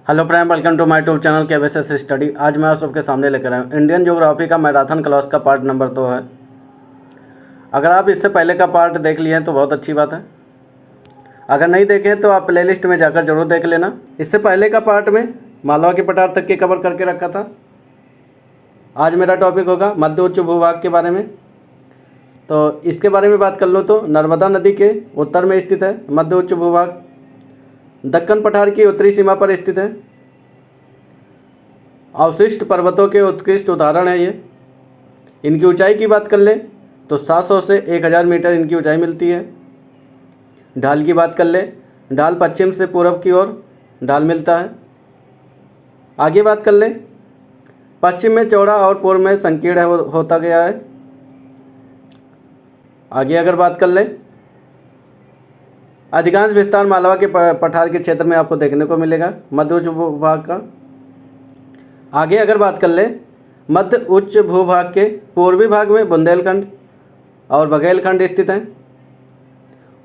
Hello friend, welcome to my YouTube channel KBS study. आज मैं आप सबके सामने लेकर आया हूँ इंडियन ज्योग्राफी का मैराथन क्लास का पार्ट नंबर 2 है। अगर आप इससे पहले का पार्ट देख लिए हैं तो बहुत अच्छी बात है। अगर नहीं देखे तो आप प्लेलिस्ट में जाकर जरूर देख लेना। इससे पहले का पार्ट में मालवा के पठार तक के कवर करके रखा था। आज मेरा टॉपिक होगा मध्य उच्च भूभाग के बारे में। तो इसके बारे में बात कर लो तो नर्मदा नदी के उत्तर में स्थित है मध्य उच्च भूभाग। दक्कन पठार की उत्तरी सीमा पर स्थित है। अवशिष्ट पर्वतों के उत्कृष्ट उदाहरण है ये। इनकी ऊंचाई की बात कर ले तो 700 से 1000 मीटर इनकी ऊंचाई मिलती है। ढाल की बात कर ले, ढाल पश्चिम से पूर्व की ओर ढाल मिलता है। आगे बात कर ले, पश्चिम में चौड़ा और पूर्व में संकीर्ण होता गया है। आगे अगर बात कर ले, अधिकांश विस्तार मालवा के पठार के क्षेत्र में आपको देखने को मिलेगा मध्य उच्च भूभाग का। आगे अगर बात कर ले, मध्य उच्च भूभाग के पूर्वी भाग में बुंदेलखंड और बघेलखंड स्थित हैं।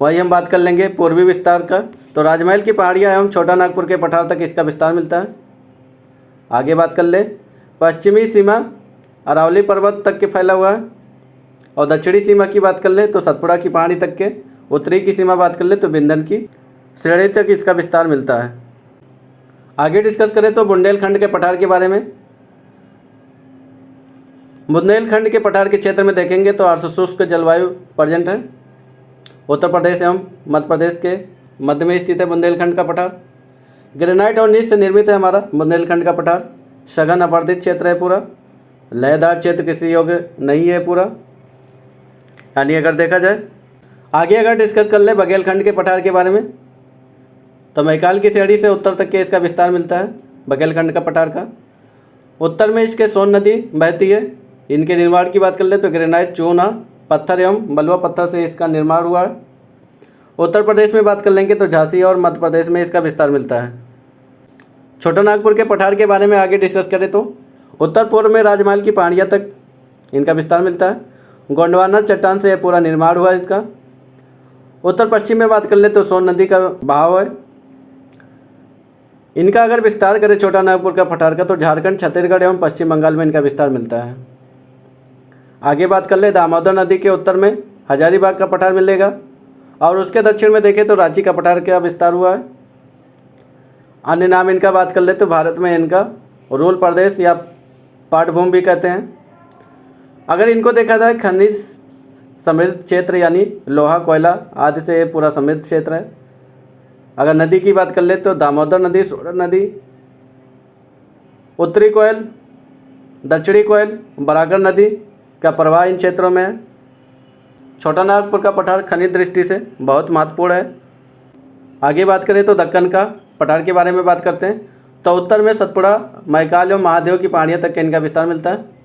वही हम बात कर लेंगे पूर्वी विस्तार का, तो राजमहल की पहाड़ियाँ एवं छोटा नागपुर के पठार तक इसका विस्तार मिलता है। आगे बात कर ले, पश्चिमी सीमा अरावली पर्वत तक के फैला हुआ है। और दक्षिणी सीमा की बात कर ले तो सतपुड़ा की पहाड़ी तक के। उत्तरी की सीमा बात कर ले तो बिंदन की श्रेणी तक इसका विस्तार मिलता है। आगे डिस्कस करें तो बुंदेलखंड के पठार के बारे में। बुंदेलखंड के पठार के क्षेत्र में देखेंगे तो अर्धशुष्क जलवायु प्रेजेंट है। उत्तर प्रदेश एवं मध्य प्रदेश के मध्य में स्थित है बुंदेलखंड का पठार। ग्रेनाइट और नीच से निर्मित है हमारा बुंदेलखंड का पठार। सघन अपर्दित क्षेत्र है पूरा। लयदार क्षेत्र कृषि योग्य नहीं है पूरा, यानी अगर देखा जाए। आगे अगर डिस्कस कर ले बघेलखंड के पठार के बारे में, तो मैकाल की श्रेणी से उत्तर तक के इसका विस्तार मिलता है बघेलखंड का पठार का। उत्तर में इसके सोन नदी बहती है। इनके निर्माण की बात कर ले तो ग्रेनाइट, चूना पत्थर एवं बलुआ पत्थर से इसका निर्माण हुआ है। उत्तर प्रदेश में बात कर लेंगे तो झांसी और मध्य प्रदेश में इसका विस्तार मिलता है। छोटा नागपुर के पठार के बारे में आगे डिस्कस करें तो उत्तर पूर्व में राजमहल की पहाड़ियाँ तक इनका विस्तार मिलता है। गोंडवाना चट्टान से यह पूरा निर्माण हुआ है इसका। उत्तर पश्चिम में बात कर ले तो सोन नदी का बहाव है। इनका अगर विस्तार करें छोटा नागपुर का पठार का, तो झारखंड, छत्तीसगढ़ एवं पश्चिम बंगाल में इनका विस्तार मिलता है। आगे बात कर ले, दामोदर नदी के उत्तर में हजारीबाग का पठार मिलेगा। और उसके दक्षिण में देखें तो रांची का पठार का विस्तार हुआ है। अन्य नाम इनका बात कर ले तो भारत में इनका रूल प्रदेश या पाटभूमि भी कहते हैं। अगर इनको देखा जाए खनिज समृद्ध क्षेत्र, यानी लोहा कोयला आदि से पूरा समृद्ध क्षेत्र है। अगर नदी की बात कर ले तो दामोदर नदी, सोरन नदी, उत्तरी कोयल, दक्षिणी कोयल, बराकर नदी का प्रवाह इन क्षेत्रों में है। छोटा नागपुर का पठार खनिज दृष्टि से बहुत महत्वपूर्ण है। आगे बात करें तो दक्कन का पठार के बारे में बात करते हैं, तो उत्तर में सतपुड़ा, मैकाल एवं महादेव की पहाड़ियों तक इनका विस्तार मिलता है।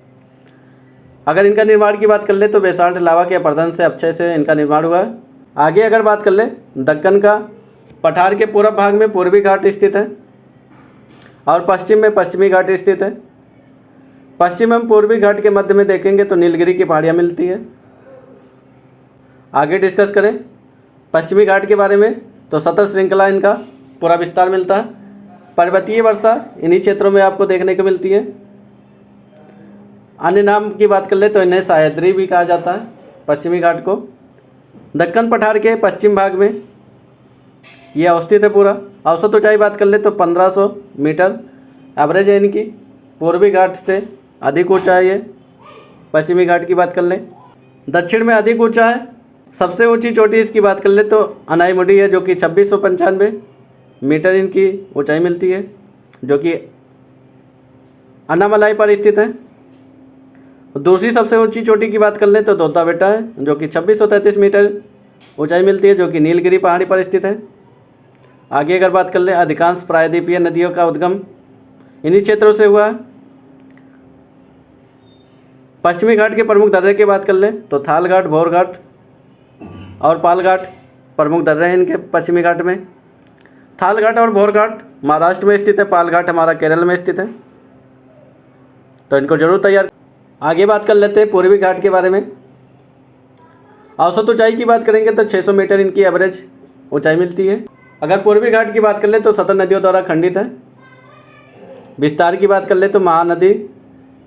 अगर इनका निर्माण की बात कर ले तो बेसाल्ट लावा के अपरदन से अपक्षय से इनका निर्माण हुआ है। आगे अगर बात कर ले, दक्कन का पठार के पूर्व भाग में पूर्वी घाट स्थित है और पश्चिम में पश्चिमी घाट स्थित है। पश्चिम एवं पूर्वी घाट के मध्य में देखेंगे तो नीलगिरी की पहाड़ियाँ मिलती है। आगे डिस्कस करें पश्चिमी घाट के बारे में, तो सतर श्रृंखला इनका पूरा विस्तार मिलता है। पर्वतीय वर्षा इन्हीं क्षेत्रों में आपको देखने को मिलती है। अन्य नाम की बात कर ले तो इन्हें सह्याद्री भी कहा जाता है पश्चिमी घाट को। दक्कन पठार के पश्चिम भाग में यह अवस्थित है पूरा। औसत ऊंचाई बात कर ले तो 1500 मीटर एवरेज है इनकी। पूर्वी घाट से अधिक ऊंचा है ये। पश्चिमी घाट की बात कर लें, दक्षिण में अधिक ऊंचा है। सबसे ऊंची चोटी इसकी बात कर ले तो अनाईमुडी है, जो कि 2695 मीटर इनकी ऊंचाई मिलती है, जो कि अन्नामलाई पर स्थित है। दूसरी सबसे ऊंची चोटी की बात कर लें तो दोता बेटा है, जो कि 2633 मीटर ऊंचाई मिलती है, जो कि नीलगिरी पहाड़ी पर स्थित है। आगे अगर बात कर लें, अधिकांश प्रायद्वीपीय नदियों का उद्गम इन्हीं क्षेत्रों से हुआ है। पश्चिमी घाट के प्रमुख दर्रे की बात कर लें तो थाल घाट, भोर घाट और पाल घाट प्रमुख दर्रे हैं इनके पश्चिमी घाट में। थाल घाट और भोर घाट महाराष्ट्र में स्थित है। पाल घाट हमारा केरल में स्थित है, तो इनको जरूर तैयार। आगे बात कर लेते हैं पूर्वी घाट के बारे में। औसत ऊंचाई की बात करेंगे तो 600 मीटर इनकी एवरेज ऊंचाई मिलती है। अगर पूर्वी घाट की बात कर ले तो 17 नदियों द्वारा खंडित है। विस्तार की बात कर ले तो महानदी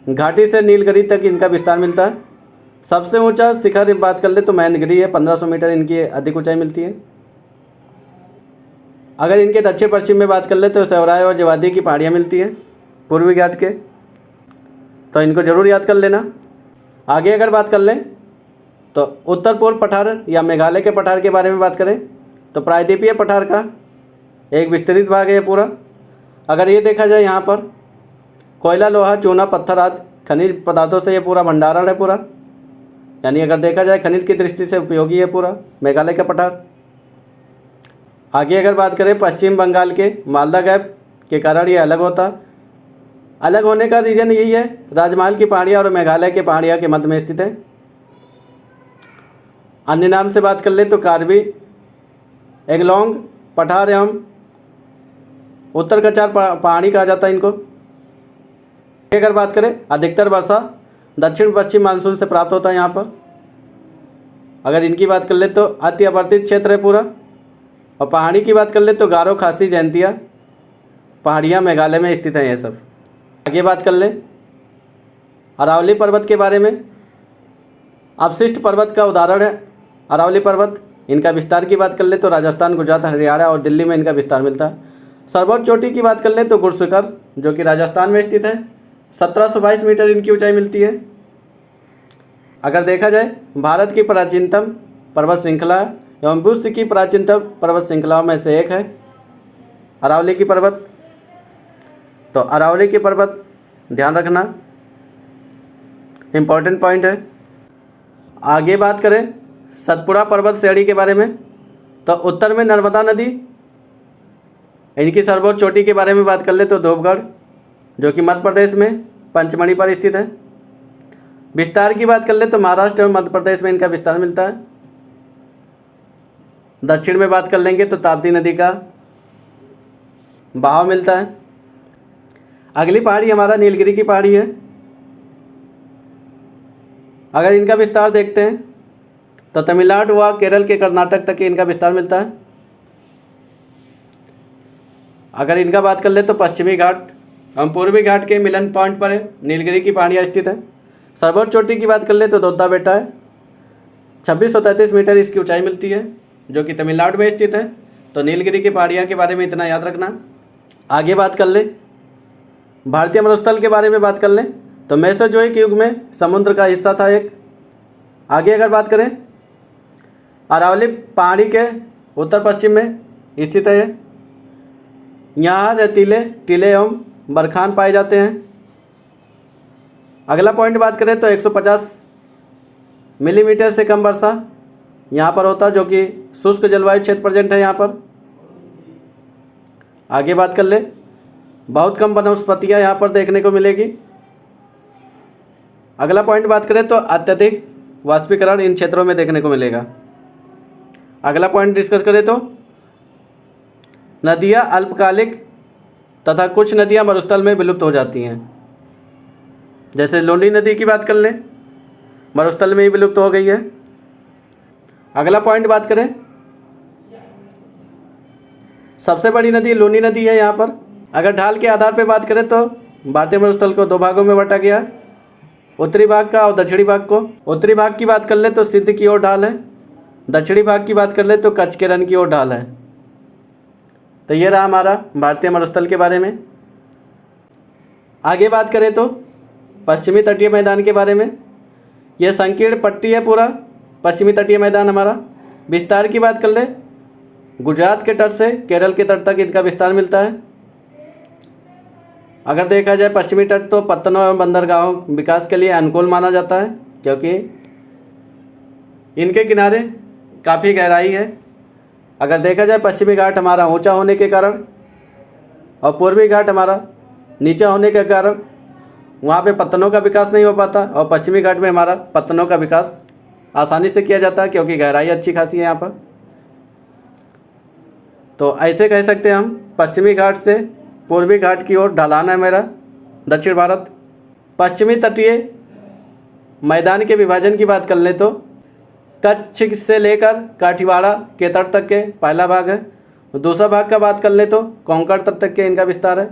घाटी से नीलगिरी तक इनका विस्तार मिलता है। सबसे ऊंचा शिखर बात कर ले तो महेंद्रगिरी है, 1500 मीटर इनकी अधिक ऊंचाई मिलती है। अगर इनके दक्षिण पश्चिम में बात कर ले तो सेवराय और जवादी की पहाड़ियाँ मिलती हैं पूर्वी घाट के, तो इनको ज़रूर याद कर लेना। आगे अगर बात कर लें तो उत्तर पूर्व पठार या मेघालय के पठार के बारे में बात करें तो प्रायद्वीपीय पठार का एक विस्तृत भाग है पूरा। अगर ये देखा जाए यहाँ पर कोयला, लोहा, चूना, पत्थर आदि खनिज पदार्थों से ये पूरा भंडारण है पूरा, यानी अगर देखा जाए खनिज की दृष्टि से उपयोगी है पूरा मेघालय का पठार। आगे अगर बात करें पश्चिम बंगाल के मालदा गैप के कारण ये अलग होता, अलग होने का रीज़न यही है, राजमहल की पहाड़ियाँ और मेघालय के पहाड़ियाँ के मध्य में स्थित है। अन्य नाम से बात कर ले तो कार्बी एंगलोंग पठार एवं उत्तर कचार पहाड़ी कहा जाता है इनको। अगर बात करें अधिकतर वर्षा दक्षिण पश्चिम मानसून से प्राप्त होता है यहाँ पर। अगर इनकी बात कर ले तो अति आवर्तित क्षेत्र है पूरा। और पहाड़ी की बात कर ले तो गारो, खासी, जयंतिया पहाड़ियाँ मेघालय में स्थित हैं ये सब। आगे बात कर लें अरावली पर्वत के बारे में। अवशिष्ट पर्वत का उदाहरण है अरावली पर्वत। इनका विस्तार की बात कर ले तो राजस्थान, गुजरात, हरियाणा और दिल्ली में इनका विस्तार मिलता है। सर्वोच्च चोटी की बात कर ले तो गुरशिखर जो कि राजस्थान में स्थित है, 1722 मीटर इनकी ऊंचाई मिलती है। अगर देखा जाए भारत की प्राचीनतम पर्वत श्रृंखला एवं विश्व की प्राचीनतम पर्वत श्रृंखलाओं में से एक है अरावली की पर्वत। तो अरावली की पर्वत ध्यान रखना, इम्पोर्टेंट पॉइंट है। आगे बात करें सतपुड़ा पर्वत श्रेणी के बारे में तो उत्तर में नर्मदा नदी, इनकी सर्वोच्च चोटी के बारे में बात कर ले तो धूपगढ़ जो कि मध्य प्रदेश में पंचमढ़ी पर स्थित है। विस्तार की बात कर ले तो महाराष्ट्र एवं मध्य प्रदेश में इनका विस्तार मिलता है। दक्षिण में बात कर लेंगे तो ताप्ती नदी का बहाव मिलता है। अगली पहाड़ी हमारा नीलगिरी की पहाड़ी है। अगर इनका विस्तार देखते हैं तो तमिलनाडु व केरल के कर्नाटक तक इनका विस्तार मिलता है। अगर इनका बात कर ले तो पश्चिमी घाट एवं पूर्वी घाट के मिलन पॉइंट पर नीलगिरी की पहाड़ियाँ स्थित है। सर्वोच्च चोटी की बात कर ले तो दोद्दा बेटा है, 2633 मीटर इसकी ऊंचाई मिलती है जो कि तमिलनाडु में स्थित है। तो नीलगिरी की पहाड़ियाँ के बारे में इतना याद रखना। आगे बात कर ले भारतीय मरुस्थल के बारे में बात कर लें तो मेसोजोइक युग में समुद्र का हिस्सा था एक। आगे अगर बात करें अरावली पहाड़ी के उत्तर पश्चिम में स्थित है। यहाँ रेतीले टीले एवं बरखान पाए जाते हैं। अगला पॉइंट बात करें तो 150 मिलीमीटर से कम वर्षा यहाँ पर होता जो कि शुष्क जलवायु क्षेत्र प्रेजेंट है यहाँ पर। आगे बात कर ले बहुत कम वनस्पतियाँ यहाँ पर देखने को मिलेगी। अगला पॉइंट बात करें तो अत्यधिक वाष्पीकरण इन क्षेत्रों में देखने को मिलेगा। अगला पॉइंट डिस्कस करें तो नदियाँ अल्पकालिक तथा कुछ नदियाँ मरुस्थल में विलुप्त हो जाती हैं। जैसे लुनी नदी की बात कर लें, मरुस्थल में ही विलुप्त हो गई है। अगला पॉइंट बात करें सबसे बड़ी नदी लुनी नदी है यहाँ पर। अगर ढाल के आधार पर बात करें तो भारतीय मरुस्थल को दो भागों में बांटा गया, उत्तरी भाग का और दक्षिणी भाग को। उत्तरी भाग की बात कर ले तो सिंध की ओर ढाल है, दक्षिणी भाग की बात कर ले तो कच्छ के रण की ओर ढाल है। तो ये रहा हमारा भारतीय मरुस्थल के बारे में। आगे बात करें तो पश्चिमी तटीय मैदान के बारे में। यह संकीर्ण पट्टी है पूरा पश्चिमी तटीय मैदान हमारा। विस्तार की बात कर ले गुजरात के तट से केरल के तट तक इनका विस्तार मिलता है। अगर देखा जाए पश्चिमी तट तो पत्तनों एवं बंदरगाहों विकास के लिए अनुकूल माना जाता है क्योंकि इनके किनारे काफ़ी गहराई है। अगर देखा जाए पश्चिमी घाट हमारा ऊंचा होने के कारण और पूर्वी घाट हमारा नीचा होने के कारण वहाँ पे पत्तनों का विकास नहीं हो पाता और पश्चिमी घाट में हमारा पत्तनों का विकास आसानी से किया जाता है क्योंकि गहराई अच्छी खासी है यहाँ पर। तो ऐसे कह सकते हैं हम पश्चिमी घाट से पूर्वी घाट की ओर ढलान है मेरा दक्षिण भारत। पश्चिमी तटीय मैदान के विभाजन की बात कर लें तो कच्छ से लेकर काठीवाड़ा के तट तक के पहला भाग है। दूसरा भाग का बात कर ले तो कोंकण तट तक के इनका विस्तार है।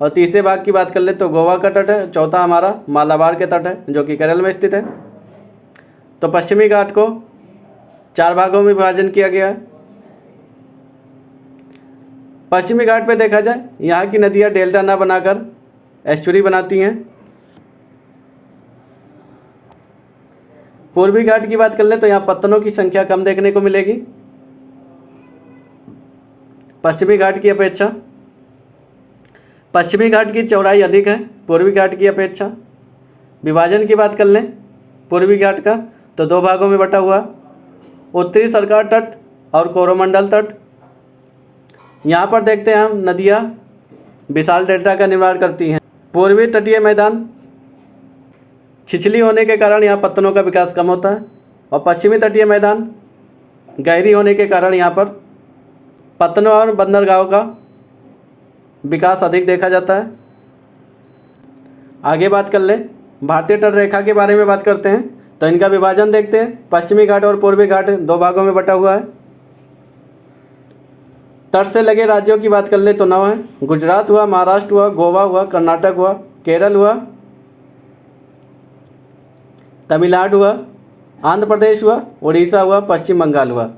और तीसरे भाग की बात कर ले तो गोवा का तट है। चौथा हमारा मालाबार के तट है जो कि केरल में स्थित है। तो पश्चिमी घाट को 4 भागों में विभाजन किया गया है। पश्चिमी घाट पे देखा जाए यहाँ की नदियाँ डेल्टा ना बनाकर एस्चुरी बनाती हैं। पूर्वी घाट की बात कर ले तो यहाँ पत्तनों की संख्या कम देखने को मिलेगी पश्चिमी घाट की अपेक्षा। पश्चिमी घाट की चौड़ाई अधिक है पूर्वी घाट की अपेक्षा। विभाजन की बात कर लें पूर्वी घाट का तो 2 भागों में बटा हुआ, उत्तरी सरकार तट और कोरोमंडल तट। यहाँ पर देखते हैं हम नदियाँ विशाल डेल्टा का निर्माण करती हैं। पूर्वी तटीय मैदान छिछली होने के कारण यहाँ पत्तनों का विकास कम होता है और पश्चिमी तटीय मैदान गहरी होने के कारण यहाँ पर पत्तनों और बंदरगाहों का विकास अधिक देखा जाता है। आगे बात कर ले भारतीय तट रेखा के बारे में बात करते हैं तो इनका विभाजन देखते हैं। पश्चिमी घाट और पूर्वी घाट 2 भागों में बटा हुआ है। तट से लगे राज्यों की बात कर ले तो 9 है। गुजरात हुआ, महाराष्ट्र हुआ, गोवा हुआ, कर्नाटक हुआ, केरल हुआ, तमिलनाडु हुआ, आंध्र प्रदेश हुआ, उड़ीसा हुआ, पश्चिम बंगाल हुआ।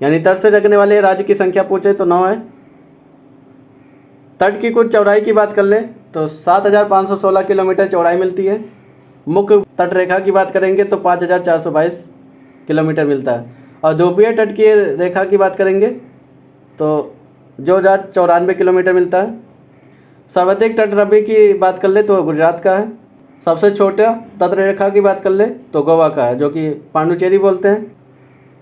यानी तट से लगने वाले राज्य की संख्या पूछे तो 9 है। तट की कुल चौड़ाई की बात कर लें तो 7,516 किलोमीटर चौड़ाई मिलती है। मुख्य तट रेखा की बात करेंगे तो 5,422 किलोमीटर मिलता है और ध्रुवीय तट की रेखा की बात करेंगे तो 2,094 किलोमीटर मिलता है। सर्वाधिक तट रबी की बात कर ले तो गुजरात का है। सबसे छोटा तट रेखा की बात कर ले तो गोवा का है जो कि पांडुचेरी बोलते हैं।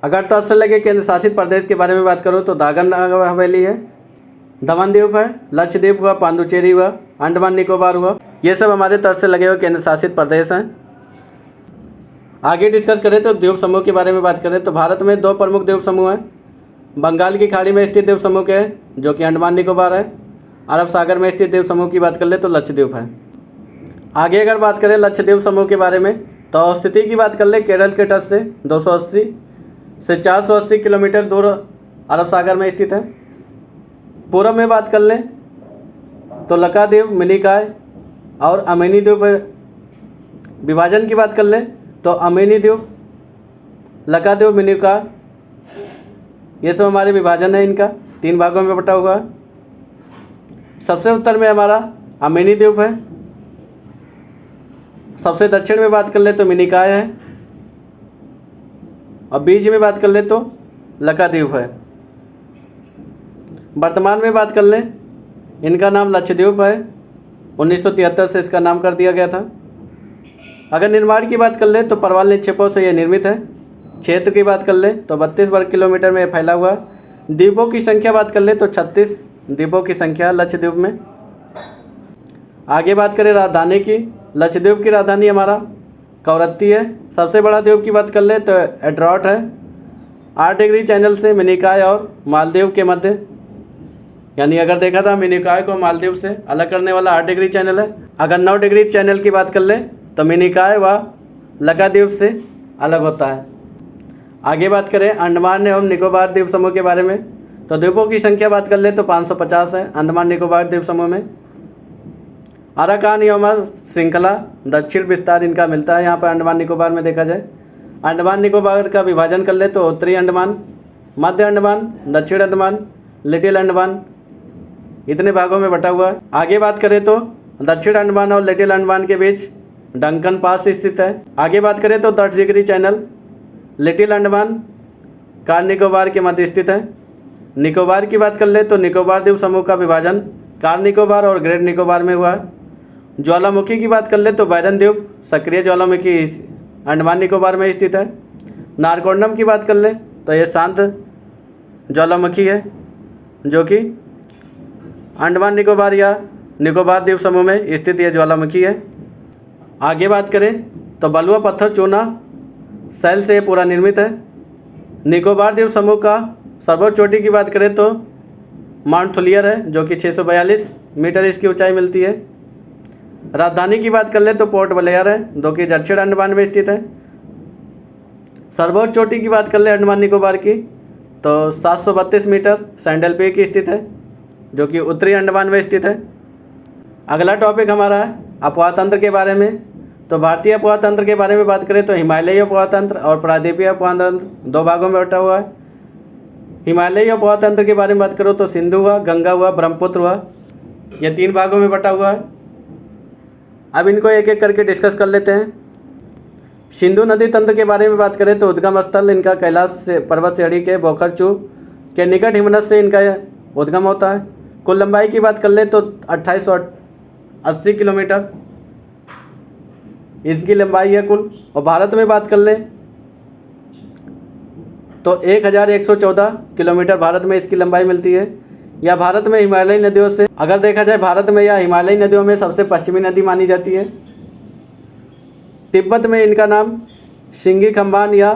अगर तट से लगे केंद्र शासित प्रदेश के बारे में बात करूँ तो दादर नगर हवेली है, दमन द्वीप है, लक्षद्वीप हुआ, पांडुचेरी हुआ, अंडमान निकोबार हुआ। ये सब हमारे तट से लगे हुए केंद्र शासित प्रदेश हैं। आगे डिस्कस करें तो द्वीप समूह के बारे में बात करें तो भारत में 2 प्रमुख द्वीप समूह हैं। बंगाल की खाड़ी में स्थित द्वीप समूह के हैं जो कि अंडमान निकोबार है। अरब सागर में स्थित द्वीप समूह की बात कर ले तो लक्षद्वीप है। आगे अगर बात करें लक्षद्वीप समूह के बारे में तो स्थिति की बात कर ले केरल के तट से 280 से 480 किलोमीटर दूर अरब सागर में स्थित है। पूर्व में बात कर लें तो लक्षद्वीप, मिनिकॉय और अमेनी द्वीप। विभाजन की बात कर लें तो अमेनी द्वीप, लक्षद्वीप, मिनिकॉय ये सब हमारे विभाजन है। इनका 3 भागों में बटा हुआ है। सबसे उत्तर में हमारा अमेनी द्वीप है। सबसे दक्षिण में बात कर ले तो मिनिकॉय है और बीच में बात कर ले तो लक्षद्वीप है। वर्तमान में बात कर लें इनका नाम लक्षद्वीप है। 1973 से इसका नाम कर दिया गया था। अगर निर्माण की बात कर ले तो परवाल निक्षेपों से यह निर्मित है। क्षेत्र की बात कर ले तो 32 वर्ग किलोमीटर में फैला हुआ। द्वीपों की संख्या बात कर ले तो 36 द्वीपों की संख्या लक्षद्वीप में। आगे बात करें राजधानी की, लक्षद्वीप की राजधानी हमारा कवरत्ती है। सबसे बड़ा द्वीप की बात कर ले तो एड्रॉट है। 8 डिग्री चैनल से मिनिकॉय और मालदीव के मध्य, यानी अगर देखा था मिनिकॉय को मालदीव से अलग करने वाला 8 डिग्री चैनल है। अगर 9 डिग्री चैनल की बात कर ले तो मिनिकॉय व लक्षद्वीप से अलग होता है। आगे बात करें अंडमान एवं निकोबार द्वीप समूह के बारे में तो द्वीपों की संख्या बात कर ले तो 550 है अंडमान निकोबार द्वीप समूह में। अराकान एवं श्रृंखला दक्षिण विस्तार इनका मिलता है यहाँ पर अंडमान निकोबार में देखा जाए। अंडमान निकोबार का विभाजन कर ले तो उत्तरी अंडमान, मध्य अंडमान, दक्षिण अंडमान, लिटिल अंडमान इतने भागों में बटा हुआ है। आगे बात करें तो दक्षिण अंडमान और लिटिल अंडमान के बीच डंकन पास स्थित है। आगे बात करें तो 10 degree channel little Andaman car Nicobar के मध्य स्थित है। निकोबार की बात कर ले तो निकोबार द्वीप समूह का विभाजन कार निकोबार और ग्रेट निकोबार में हुआ है। ज्वालामुखी की बात कर ले तो बैरन द्वीप सक्रिय ज्वालामुखी अंडमान निकोबार में स्थित है। नारकोंडम की बात कर ले तो ये शांत ज्वालामुखी है जो कि अंडमान निकोबार या निकोबार द्वीप समूह में स्थित यह ज्वालामुखी है। आगे बात करें तो बलुआ पत्थर चूना शैल से पूरा निर्मित है। निकोबार द्वीप समूह का सर्वोच्च चोटी की बात करें तो माउंट थुलियर है जो कि 642 मीटर इसकी ऊंचाई मिलती है। राजधानी की बात कर ले तो पोर्ट ब्लेयर है जो कि दक्षिण अंडमान में स्थित है। सर्वोच्च चोटी की बात कर ले अंडमान निकोबार की तो 732 मीटर सैंडल पीक स्थित है जो कि उत्तरी अंडमान में स्थित है। अगला टॉपिक हमारा है अपवाह तंत्र के बारे में। तो भारतीय अपवाह तंत्र के बारे में बात करें तो हिमालयी अपवाह तंत्र और प्रायद्वीपीय अपवाह तंत्र दो भागों में बटा हुआ है। हिमालयी अपवाह तंत्र के बारे में बात करो तो सिंधु हुआ, गंगा हुआ, ब्रह्मपुत्र हुआ, यह 3 भागों में बटा हुआ है। अब इनको एक एक करके डिस्कस कर लेते हैं। सिंधु नदी तंत्र के बारे में बात करें तो उद्गम स्थल इनका कैलाश पर्वत श्रेणी के बोखरचू के निकट हिमनद से इनका उद्गम होता है। कुल लंबाई की बात कर ले तो 2880 किलोमीटर इसकी लंबाई है कुल। और भारत में बात कर ले तो 1114 किलोमीटर भारत में इसकी लंबाई मिलती है। या भारत में हिमालयी नदियों से अगर देखा जाए भारत में या हिमालयी नदियों में सबसे पश्चिमी नदी मानी जाती है। तिब्बत में इनका नाम सिंगी खम्बान या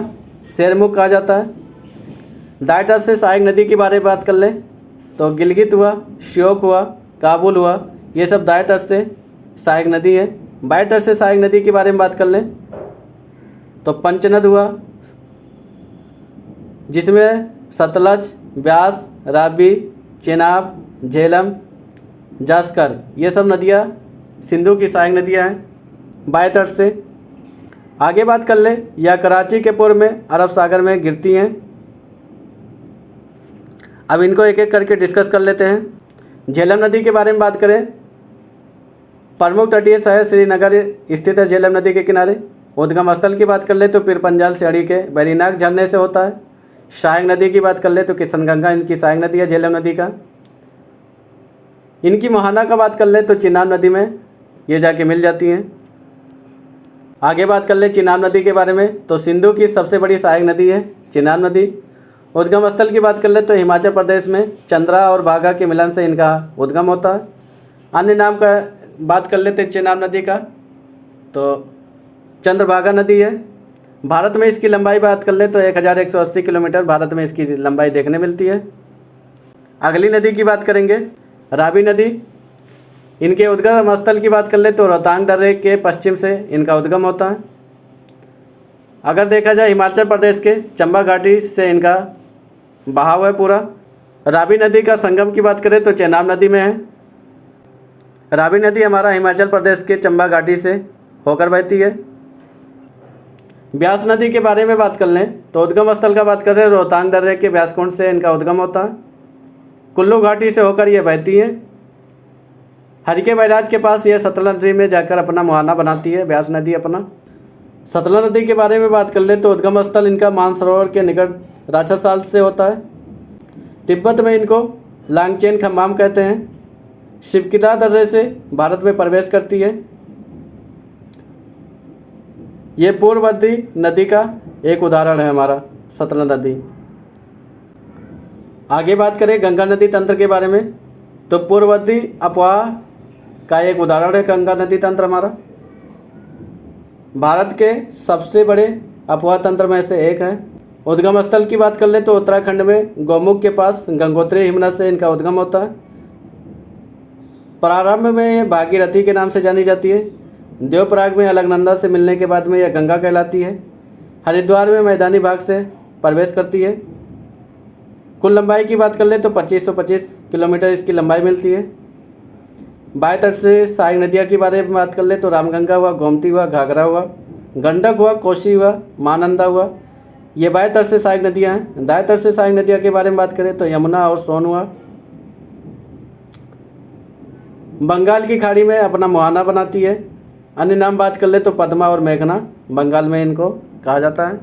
शेरमुख कहा जाता है। दाएं तट से सहायक नदी के बारे में बात कर लें तो गिलगित हुआ, श्योक हुआ, काबुल हुआ, ये सब दाएं तट से सहायक नदी है। बाएं तट से सहायक नदी के बारे में बात कर लें तो पंचनद हुआ जिसमें सतलज, ब्यास, रावी, चेनाब, झेलम, जास्कर ये सब नदियाँ सिंधु की सहायक नदियाँ हैं बाएं तट से। आगे बात कर ले या कराची के पूर्व में अरब सागर में गिरती हैं। अब इनको एक एक करके डिस्कस कर लेते हैं। झेलम नदी के बारे में बात करें, प्रमुख तटीय शहर श्रीनगर स्थित है झेलम नदी के किनारे। उद्गम स्थल की बात कर ले तो पीरपंजाल श्रेणी के बैरीनाग झरने से होता है। सहायक नदी की बात कर ले तो किशनगंगा इनकी सहायक नदी है झेलम नदी का। इनकी मुहाना का बात कर ले तो चिनाब नदी में ये जाके मिल जाती हैं। आगे बात कर ले चिनाब नदी के बारे में तो सिंधु की सबसे बड़ी सहायक नदी है चिनाब नदी। उद्गम स्थल की बात कर ले तो हिमाचल प्रदेश में चंद्रा और बाघा के मिलन से इनका उद्गम होता है। अन्य नाम का बात कर लेते हैं चिनाब नदी का तो चंद्रभागा नदी है। भारत में इसकी लंबाई बात कर ले तो 1180 किलोमीटर भारत में इसकी लंबाई देखने मिलती है। अगली नदी की बात करेंगे रावी नदी। इनके उद्गम स्थल की बात कर ले तो रोहतांग दर्रे के पश्चिम से इनका उद्गम होता है। अगर देखा जाए हिमाचल प्रदेश के चंबा घाटी से इनका बहाव है पूरा। रावी नदी का संगम की बात करें तो चेनाब नदी में है। रावी नदी हमारा हिमाचल प्रदेश के चंबा घाटी से होकर बहती है। ब्यास नदी के बारे में बात कर लें तो उद्गम स्थल का बात कर रहे हैं रोहतांग दर्रे के ब्यासकुंड से इनका उद्गम होता है। कुल्लू घाटी से होकर ये बहती है। हरिके बैराज के पास ये सतलज नदी में जाकर अपना मुहाना बनाती है ब्यास नदी अपना। सतलज नदी के बारे में बात कर ले तो उद्गम स्थल इनका मानसरोवर के निकट राक्षसाल से होता है। तिब्बत में इनको लांगचेन खम्बाम कहते हैं। शिवकिदा दर्रे से भारत में प्रवेश करती है। ये पूर्ववर्ती नदी का एक उदाहरण है हमारा सतलज नदी। आगे बात करें गंगा नदी तंत्र के बारे में तो पूर्ववर्ती अपवाह का एक उदाहरण है गंगा नदी तंत्र हमारा। भारत के सबसे बड़े अपवाह तंत्र में से एक है। उद्गम स्थल की बात कर ले तो उत्तराखंड में गौमुख के पास गंगोत्री हिमनद से इनका उद्गम होता है। प्रारंभ में ये भागीरथी के नाम से जानी जाती है। देवप्रयाग में अलकनंदा से मिलने के बाद में यह गंगा कहलाती है। हरिद्वार में मैदानी भाग से प्रवेश करती है। कुल लंबाई की बात कर ले तो 2525 किलोमीटर इसकी लंबाई मिलती है। बाएं तट से सहायक नदियाँ के बारे में बात कर ले तो रामगंगा हुआ, गोमती हुआ, घाघरा हुआ, गंडक हुआ, कोसी हुआ, महानंदा हुआ, ये बाएं तट से सहायक नदियाँ हैं। दाएं तट से सहायक नदियाँ के बारे में बात करें तो यमुना और सोन हुआ। बंगाल की खाड़ी में अपना मुहाना बनाती है। अन्य नाम बात कर ले तो पद्मा और मेघना बंगाल में इनको कहा जाता है।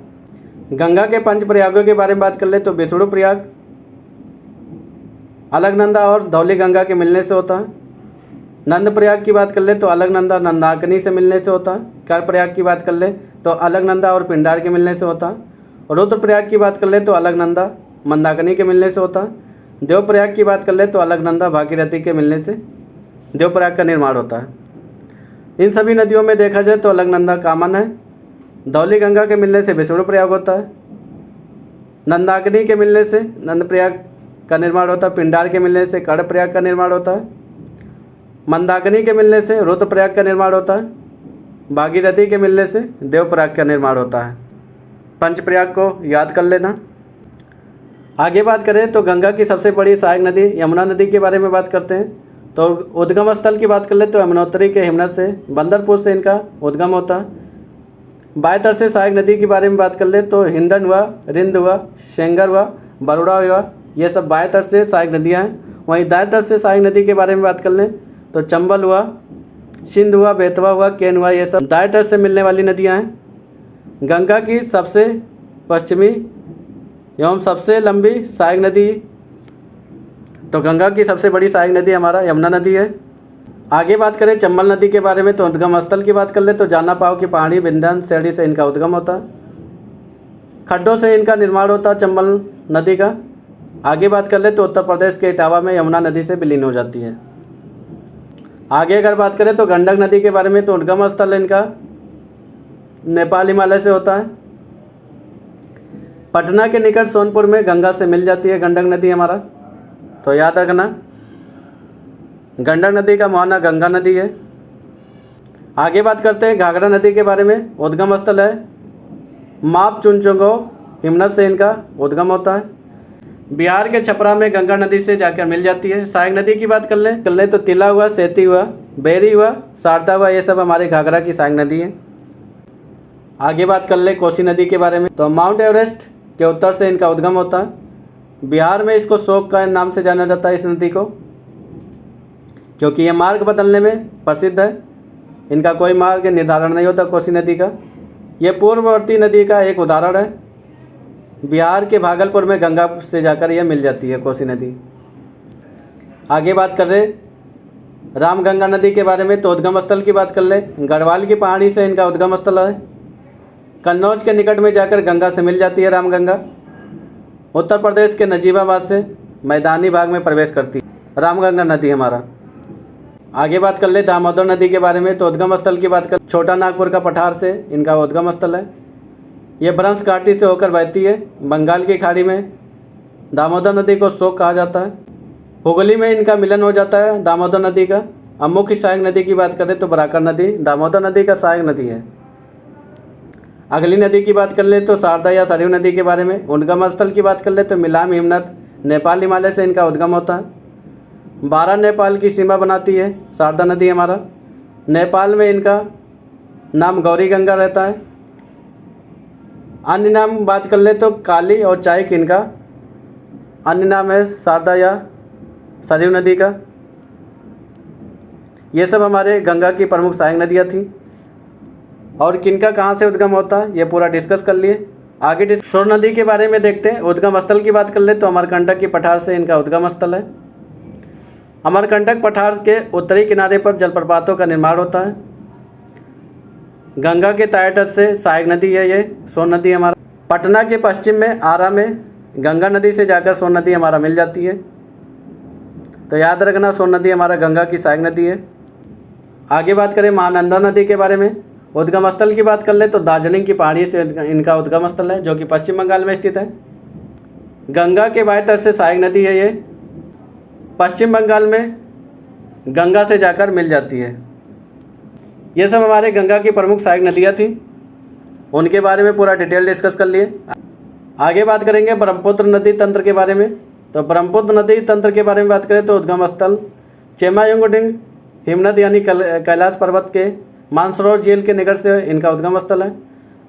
गंगा के 5 प्रयागों के बारे में बात कर ले तो विष्णु प्रयाग अलकनंदा और धौली गंगा के मिलने से होता है। नंद प्रयाग की बात कर ले तो अलकनंदा नंदाकिनी से मिलने से होता है। कर प्रयाग की बात कर ले तो अलकनंदा और पिंडार के मिलने से होता है। रुद्र प्रयाग की बात कर ले तो अलकनंदा मंदाकिनी के मिलने से होता है। देव प्रयाग की बात कर ले तो अलकनंदा भागीरथी के मिलने से देव प्रयाग का निर्माण होता है। इन सभी नदियों में देखा जाए तो अलकनंदा कॉमन है। धौली गंगा के मिलने से विष्णु प्रयाग होता है। नंदाकिनी के मिलने से नंद प्रयाग का निर्माण होता है। पिंडार के मिलने से कर्ण प्रयाग का निर्माण होता है। मंदाकिनी के मिलने से रुद्र प्रयाग का निर्माण होता है। भागीरथी के मिलने से देव प्रयाग का निर्माण होता है। पंचप्रयाग को याद कर लेना। आगे बात करें तो गंगा की सबसे बड़ी सहायक नदी यमुना नदी के बारे में बात करते हैं। तो उद्गम स्थल की बात कर ले तो यमुनोत्री के हिमनद से बंदरपुर से इनका उद्गम होता है। बाएं तट से सहायक नदी के बारे में बात कर ले तो हिंडन हुआ, रिंद हुआ, सेंगर हुआ, बरोड़ा हुआ, ये सब बाएं तट से सहायक नदियाँ हैं। वहीं दाएं तट से सहायक नदी के बारे में बात कर लें तो चंबल हुआ, सिंध हुआ, बेतवा हुआ, केन हुआ, ये सब दाएं तट से मिलने वाली नदियाँ हैं। गंगा की सबसे पश्चिमी एवं सबसे लंबी सहायक नदी, तो गंगा की सबसे बड़ी सहायक नदी हमारा यमुना नदी है। आगे बात करें चंबल नदी के बारे में तो उद्गम स्थल की बात कर ले तो जाना पाव की पहाड़ी विंध्याचल श्रेणी से इनका उद्गम होता है। खड्डों से इनका निर्माण होता है चंबल नदी का। आगे बात कर ले तो उत्तर प्रदेश के इटावा में यमुना नदी से विलीन हो जाती है। आगे अगर बात करें तो गंडक नदी के बारे में तो उद्गम स्थल इनका नेपाल हिमालय से होता है। पटना के निकट सोनपुर में गंगा से मिल जाती है गंडक नदी हमारा, तो याद रखना गंडक नदी का मुहाना गंगा नदी है। आगे बात करते हैं घाघरा नदी के बारे में। उद्गम स्थल है माप चुनचुंगो हिमनद से इनका उद्गम होता है। बिहार के छपरा में गंगा नदी से जाकर मिल जाती है। सहायक नदी की बात कर लें तो तिला हुआ, सेती हुआ, बेरी हुआ, शारदा हुआ, ये सब हमारे घाघरा की सहायक नदी है। आगे बात कर ले कोसी नदी के बारे में तो माउंट एवरेस्ट के उत्तर से इनका उद्गम होता है। बिहार में इसको शोक का नाम से जाना जाता है इस नदी को, क्योंकि ये मार्ग बदलने में प्रसिद्ध है। इनका कोई मार्ग निर्धारण नहीं होता कोसी नदी का। ये पूर्ववर्ती नदी का एक उदाहरण है। बिहार के भागलपुर में गंगा से जाकर यह मिल जाती है कोसी नदी। आगे बात कर रहे रामगंगा नदी के बारे में तो उद्गम स्थल की बात कर ले गढ़वाल की पहाड़ी से इनका उद्गम स्थल है। कन्नौज के निकट में जाकर गंगा से मिल जाती है रामगंगा। उत्तर प्रदेश के नजीबाबाद से मैदानी भाग में प्रवेश करती है रामगंगा नदी हमारा। आगे बात कर ले दामोदर नदी के बारे में तो उद्गम स्थल की बात कर छोटा नागपुर का पठार से इनका उद्गम स्थल है। ये भ्रंश घाटी से होकर बहती है बंगाल की खाड़ी में। दामोदर नदी को शोक कहा जाता है। हुगली में इनका मिलन हो जाता है दामोदर नदी का। अब मुख्य सहायक नदी की बात करें तो बराकर नदी दामोदर नदी का सहायक नदी है। अगली नदी की बात कर ले तो शारदा या सरयू नदी के बारे में। उद्गम स्थल की बात कर ले तो मिलाम हिमनद नेपाल हिमालय से इनका उद्गम होता है। 12 नेपाल की सीमा बनाती है शारदा नदी हमारा। नेपाल में इनका नाम गौरी गंगा रहता है। अन्य नाम बात कर ले तो काली और चायक इनका अन्य नाम है शारदा या सरयू नदी का। ये सब हमारे गंगा की प्रमुख सहायक नदियाँ थी। और किनका कहाँ से उद्गम होता है ये पूरा डिस्कस कर लिए। आगे शोर नदी के बारे में देखते हैं। उद्गम स्थल की बात कर ले तो अमरकंटक की पठार से इनका उद्गम स्थल है। अमरकंटक पठार के उत्तरी किनारे पर जलप्रपातों का निर्माण होता है। गंगा के दाएं तट से सहायक नदी है ये सोन नदी हमारा। पटना के पश्चिम में आरा में गंगा नदी से जाकर सोन नदी हमारा मिल जाती है, तो याद रखना सोन नदी हमारा गंगा की सहायक नदी है। आगे बात करें महानंदा नदी के बारे में। उद्गम स्थल की बात कर ले तो दार्जिलिंग की पहाड़ी से इनका उद्गम स्थल है जो कि पश्चिम बंगाल में स्थित है। गंगा के बाएं तट से सहायक नदी है ये। पश्चिम बंगाल में गंगा से जाकर मिल जाती है। ये सब हमारे गंगा की प्रमुख सहायक नदियाँ थी, उनके बारे में पूरा डिटेल डिस्कस कर लिए। आगे बात करेंगे ब्रह्मपुत्र नदी तंत्र के बारे में। तो ब्रह्मपुत्र नदी तंत्र के बारे में बात करें तो उद्गम स्थल चेमायुंगडिंग हिमनद यानी कैलाश पर्वत के मानसरोवर झील के निकट से इनका उद्गम स्थल है।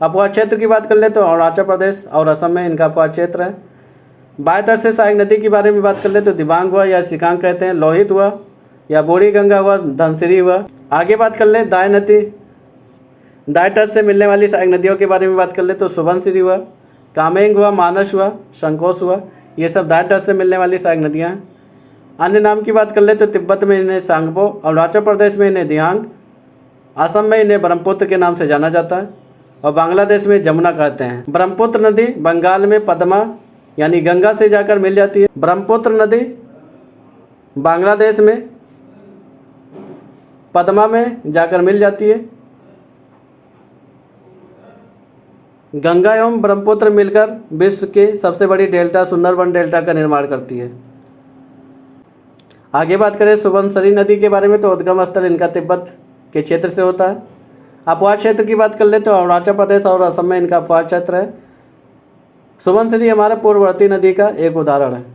अपवाह क्षेत्र की बात कर ले तो अरुणाचल प्रदेश और असम में इनका अपवाह क्षेत्र है। बाएं तट से सहायक नदी की बारे में बात कर ले तो दिबांग हुआ या सिकांग कहते हैं, लोहित हुआ या बूढ़ी गंगा हुआ, धनसिरी हुआ। आगे बात कर ले दाएं तट से मिलने वाली सहायक नदियों के बारे में बात कर ले तो सुबनसिरी हुआ, कामेंग हुआ, मानस हुआ, संकोश हुआ, ये सब दाएं तट से मिलने वाली सहायक नदियाँ हैं। अन्य नाम की बात कर ले तो तिब्बत में इन्हें सांगपो, अरुणाचल प्रदेश में इन्हें दिहांग, असम में इन्हें ब्रह्मपुत्र के नाम से जाना जाता है और बांग्लादेश में जमुना कहते हैं। ब्रह्मपुत्र नदी बंगाल में पद्मा यानी गंगा से जाकर मिल जाती है। ब्रह्मपुत्र नदी बांग्लादेश में पद्मा में जाकर मिल जाती है। गंगा एवं ब्रह्मपुत्र मिलकर विश्व के सबसे बड़ी डेल्टा सुंदरबन डेल्टा का निर्माण करती है। आगे बात करें सुबनसिरी नदी के बारे में तो उद्गम स्थल इनका तिब्बत के क्षेत्र से होता है। अपवाह क्षेत्र की बात कर ले तो अरुणाचल प्रदेश और असम में इनका अपवाह क्षेत्र है। सुबनसिरी हमारा पूर्ववर्ती नदी का एक उदाहरण है।